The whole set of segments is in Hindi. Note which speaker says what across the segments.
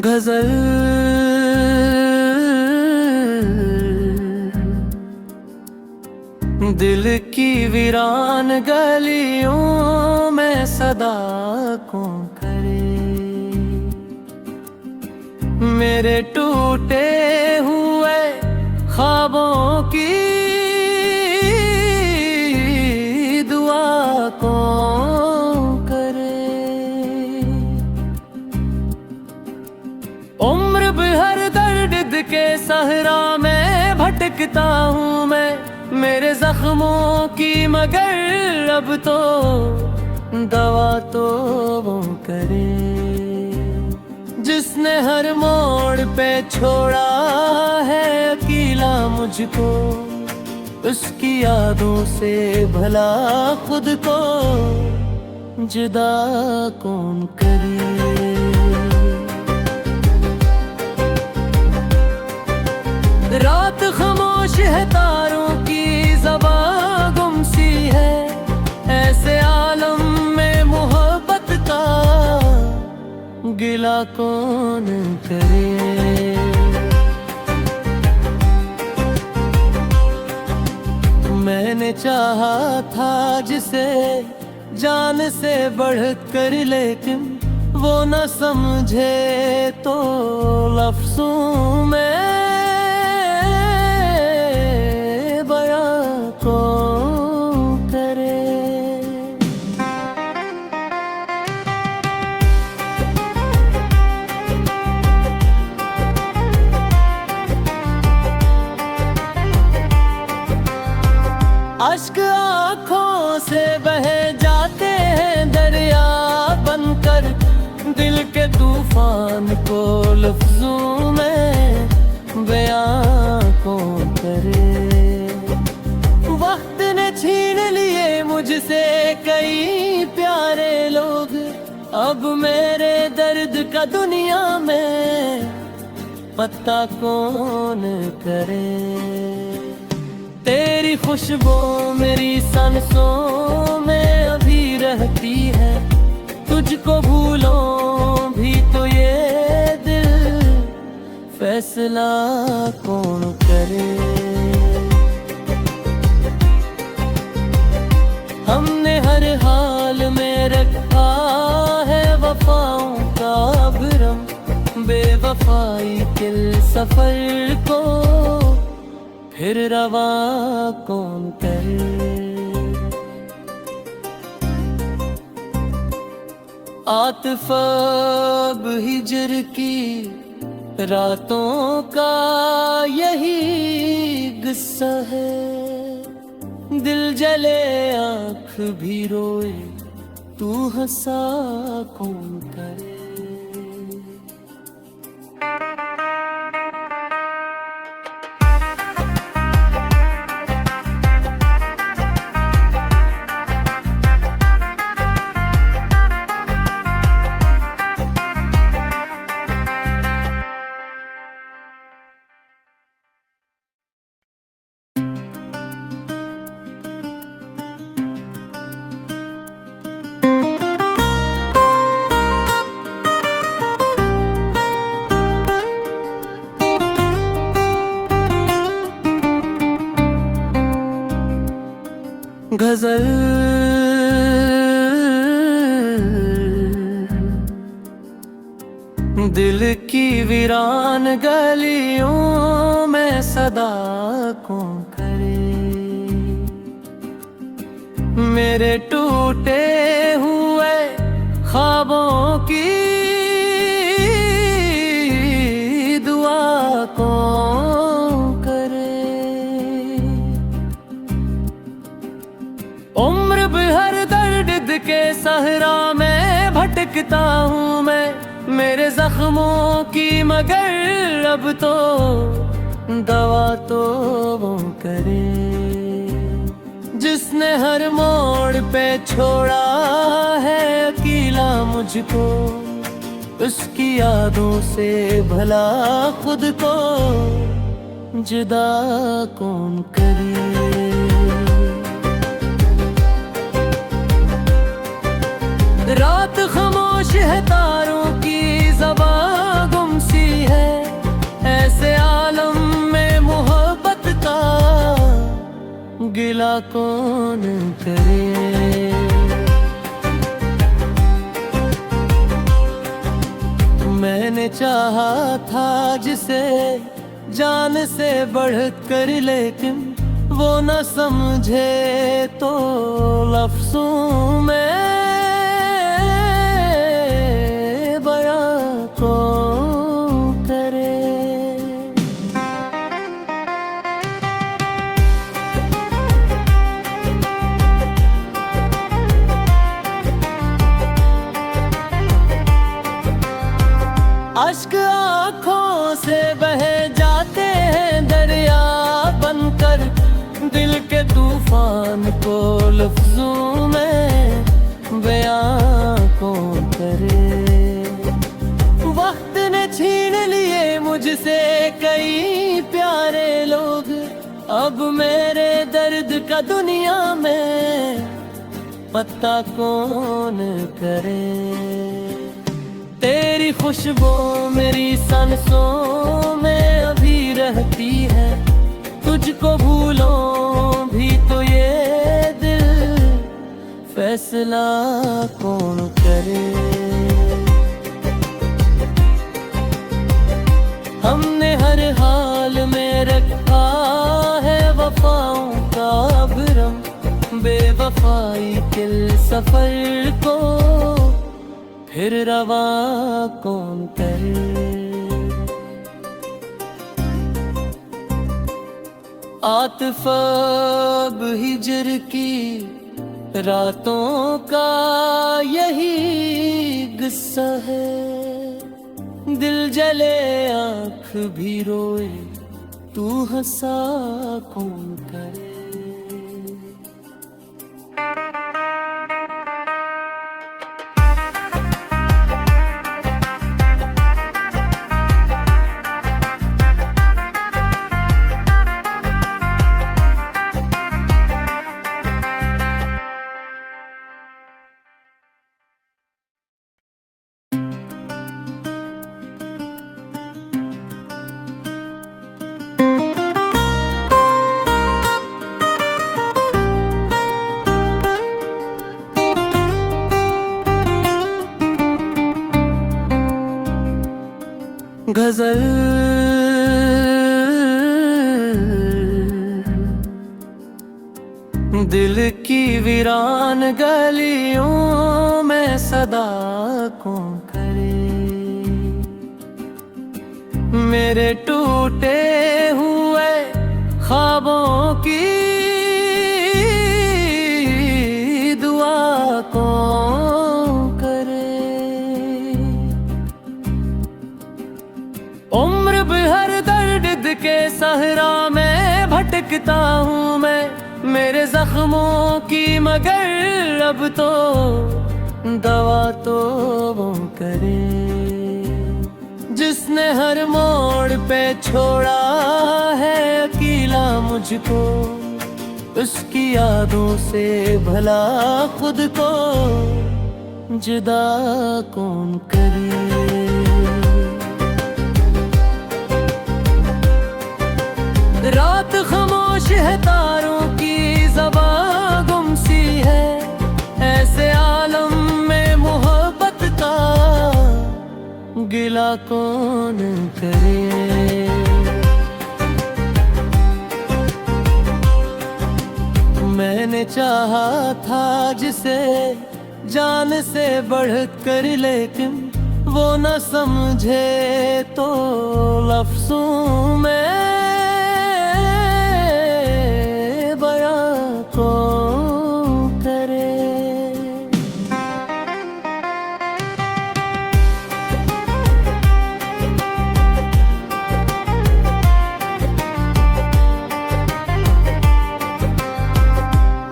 Speaker 1: गजल दिल की वीरान गलियों में सदा कौन करे। मेरे टूटे हुए ख्वाबों की दुआ कौन करे। उम्र भर दर्द के सहरा में भटकता हूँ मैं, मेरे जख्मों की मगर अब तो दवा तो वो करे। जिसने हर मोड़ पे छोड़ा है अकेला मुझको, उसकी यादों से भला खुद को जुदा कौन करे। रात खामोश है, तारों की ज़बां गुम सी है, ऐसे आलम में मोहब्बत का गिला कौन करे। मैंने चाहा था जिसे जान से बढ़कर, लेकिन वो न समझे तो लफ्ज़ों में अश्क आँखों से बहे जाते हैं दरिया बनकर, दिल के तूफान को लफ्जों में बयां कौन करे। वक्त ने छीन लिए मुझसे कई प्यारे लोग, अब मेरे दर्द का दुनिया में पता कौन करे। तेरी खुशबू मेरी सांसों में अभी रहती है, तुझको भूलों भी तो ये दिल फैसला कौन करे। हमने हर हाल में रखा है वफाओं का भरम, बेवफाई के सफर को फिर रवा कौन करे। आतिफ अब हिजर की रातों का यही गुस्सा है, दिल जले आँख भी रोए तू हंसा कौन करे। गजल दिल की वीरान गलियों में सदा कौन करे। मेरे टूटे हुए ख्वाबों की दुआ कौन करे। उम्र भर दर्द के सहरा में भटकता हूँ मैं, मेरे जख्मों की मगर अब तो दवा तो वो करे। जिसने हर मोड़ पे छोड़ा है अकेला मुझको, उसकी यादों से भला खुद को जुदा कौन करे। रात खामोश है, तारों की ज़बां गुम गिला कौन करे। मैंने चाहा था जिसे जान से बढ़ कर, लेकिन वो न समझे तो लफ्ज़ों में बयां कौन करे। अश्क आँखों से बह जाते हैं दरिया बनकर, दिल के तूफान को लफ्ज़ों में बयां कौन करे। वक्त ने छीन लिए मुझसे कई प्यारे लोग, अब मेरे दर्द का दुनिया में पता कौन करे। तेरी खुशबू मेरी सांसों में अभी रहती है, तुझको भूलों भी तो ये दिल फैसला कौन करे। हमने हर हाल में रखा है वफाओं का भरम, बेवफाई के सफर को फिर रवा कौन करे। आतिफ़ हिजर की रातों का यही किस्सा है, दिल जले आँख भी रोए तू हंसा कौन करे। गजल दिल की वीरान गलियों में सदा कौन करे। मेरे टूटे हुए ख्वाबों की दुआ कौन करे। उम्र भर दर्द के सहरा में भटकता हूँ मैं, मेरे जख्मों की मगर अब तो दवा तो वो करे। जिसने हर मोड़ पे छोड़ा है अकेला मुझको, उसकी यादों से भला खुद को जुदा कौन करे। रात खामोश है तारों की ज़बां गुम सी है, ऐसे आलम में मोहब्बत का गिला कौन करे। मैंने चाहा था जिसे जान से बढ़ कर, लेकिन वो न समझे तो लफ्ज़ों में कौन करे।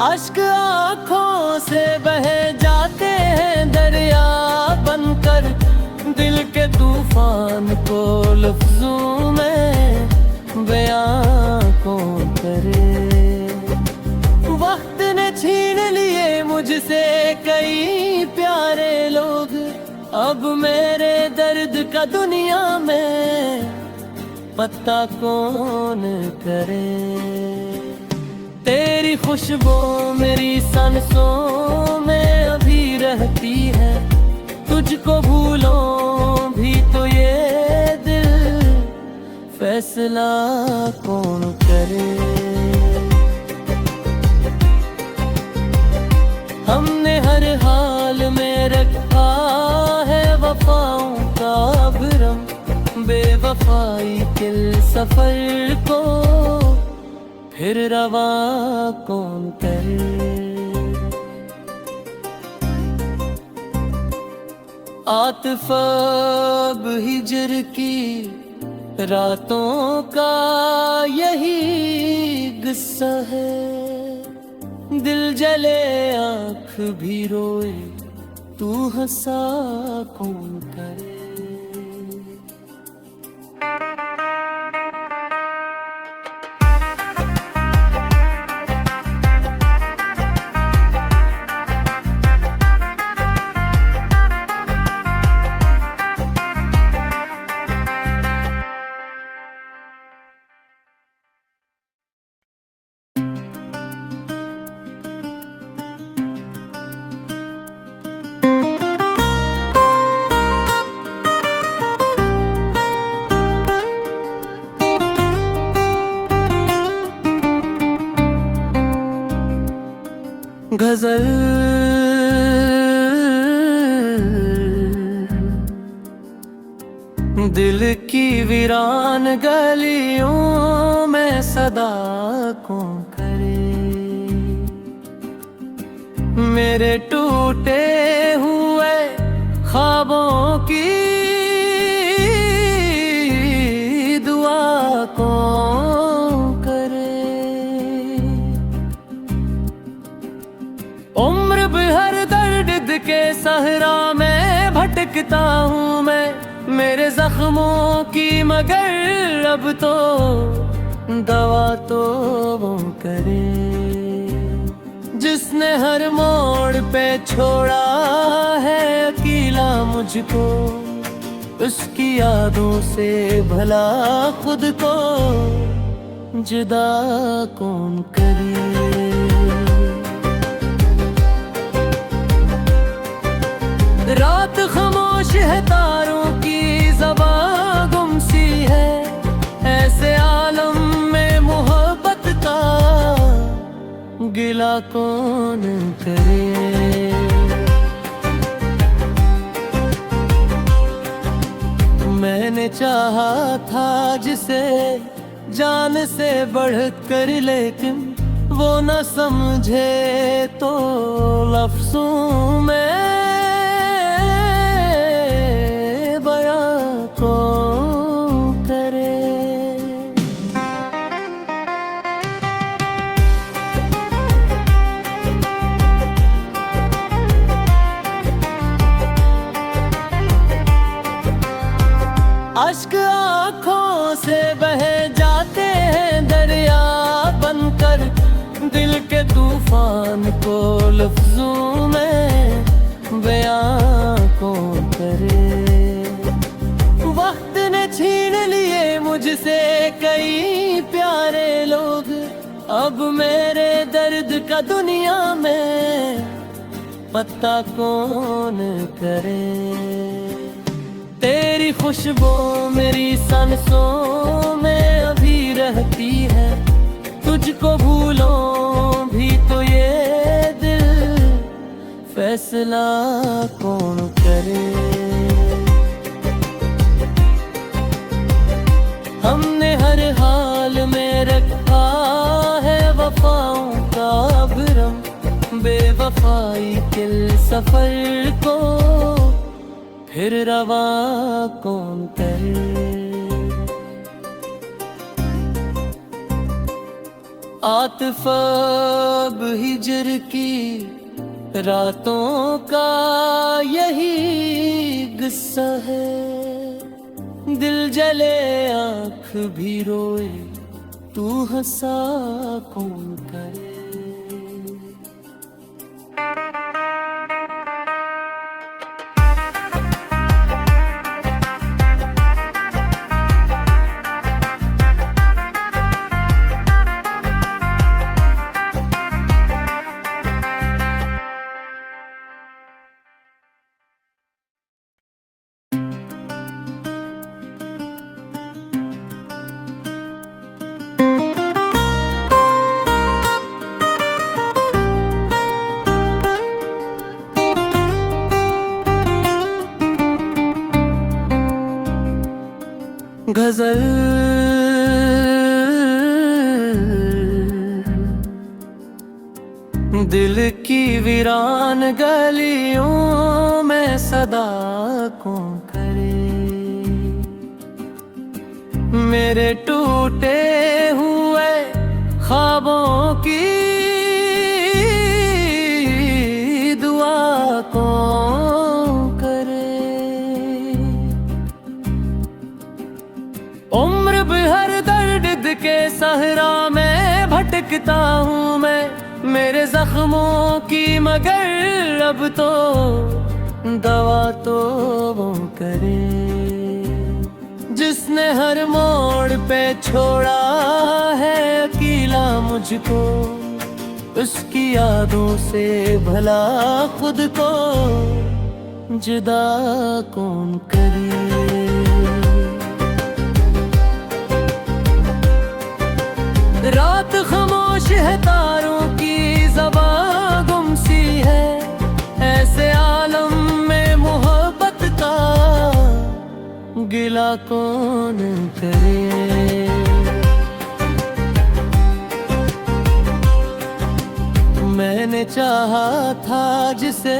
Speaker 1: अश्क आँखों से बह जाते हैं दरिया बनकर, दिल के तूफान को लफ्ज़ों में बयां कौन करे। वक्त ने छीन लिए मुझसे कई प्यारे लोग, अब मेरे दर्द का दुनिया में पता कौन करे। तेरी खुशबू मेरी सांसों में अभी रहती है। तुझको भूलों भी तो ये दिल फैसला कौन करे। हमने हर हाल में रखा है वफाओं का भरम, बेवफाई के सफर को फिर रवा कौन करे। आतिफ़ हिजर की रातों का यही किस्सा है। दिल जले आँख भी रोए, तू हंसा कौन करे। गजल दिल की वीरान गलियों में सदा कौन करे। मेरे टूटे हुए ख्वाबों की दुआ कौन करे। उम्र भर दर्द के सहरा में भटकता हूँ मैं, मेरे जख्मों की मगर अब तो दवा तो वो करे। जिसने हर मोड़ पे छोड़ा है अकेला मुझको, उसकी यादों से भला खुद को जुदा कौन करे। रात खामोश है, तारों की ज़बां गुम सी है। ऐसे आलम में मोहब्बत का गिला कौन करे। मैंने चाहा था जिसे जान से बढ़कर, लेकिन वो न समझे तो लफ्ज़ों में अश्क आँखों से बहे जाते हैं दरिया बनकर, दिल के तूफान को लफ्जों में बयां कौन करे। वक्त ने छीन लिए मुझसे कई प्यारे लोग, अब मेरे दर्द का दुनिया में पता कौन करे। तेरी खुशबू मेरी सांसों में अभी रहती है। तुझको भूलों भी तो ये दिल फैसला कौन करे। हमने हर हाल में रखा है वफाओं का भरम, बेवफाई के सफर को फिर रवा कौन करे। आतिफ़ हिजर की रातों का यही किस्सा है। दिल जले आँख भी रोए, तू हंसा कौन करे। गजल दिल की वीरान गलियों में सदा कौन करे। मेरे टूटे हुए ख्वाबों की दुआ कौन करे। उम्र भर दर्द के सहरा में भटकता हूँ मैं, मेरे जख्मों की मगर अब तो दवा तो वो करे। जिसने हर मोड़ पे छोड़ा है अकेला मुझको, उसकी यादों से भला खुद को जुदा कौन करे। रात खामोश है, तारों की ज़बां गुम सी है, ऐसे आलम में मोहब्बत का गिला कौन करे। मैंने चाहा था जिसे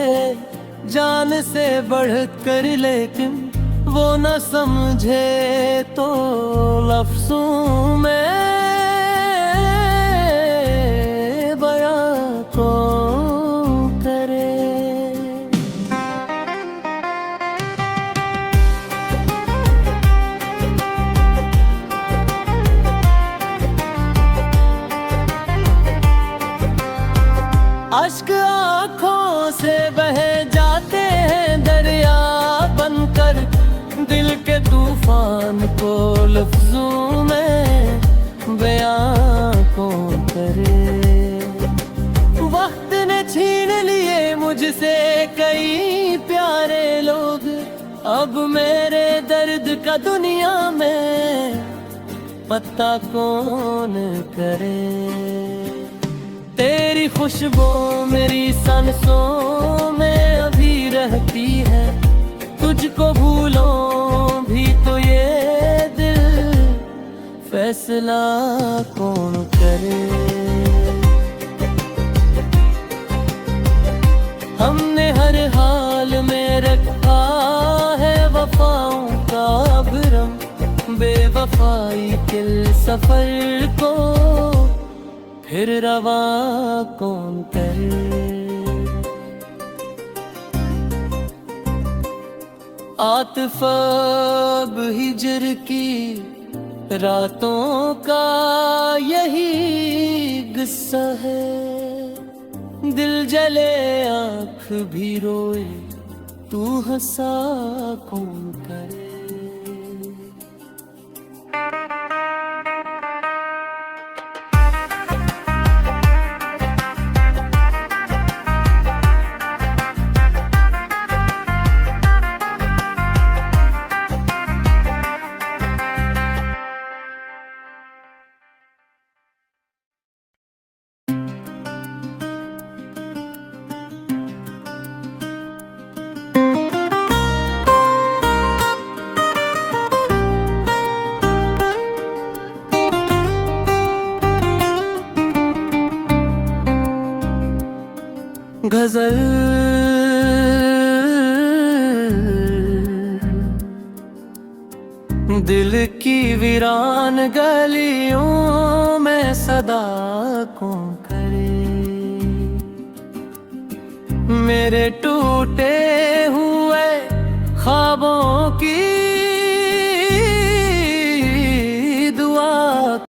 Speaker 1: जान से बढ़कर, लेकिन वो न समझे तो लफ्ज़ों में अश्क आँखों से बह जाते हैं दरिया बनकर, दिल के तूफान को लफ्जों में बयां कौन करे। वक्त ने छीन लिए मुझसे कई प्यारे लोग, अब मेरे दर्द का दुनिया में पता कौन करे। तेरी खुशबू मेरी सांसों में अभी रहती है, तुझको भूलों भी तो ये दिल फैसला कौन करे। हमने हर हाल में रखा है वफाओं का भरम, बेवफाई के सफर को फिर रवा कौन करे। आतिफ़ हिजर की रातों का यही गुस्सा है, दिल जले आँख भी रोए तू हंसा कौन करे। गजल दिल की वीरान गलियों में सदा कौन करे। मेरे टूटे हुए ख्वाबों की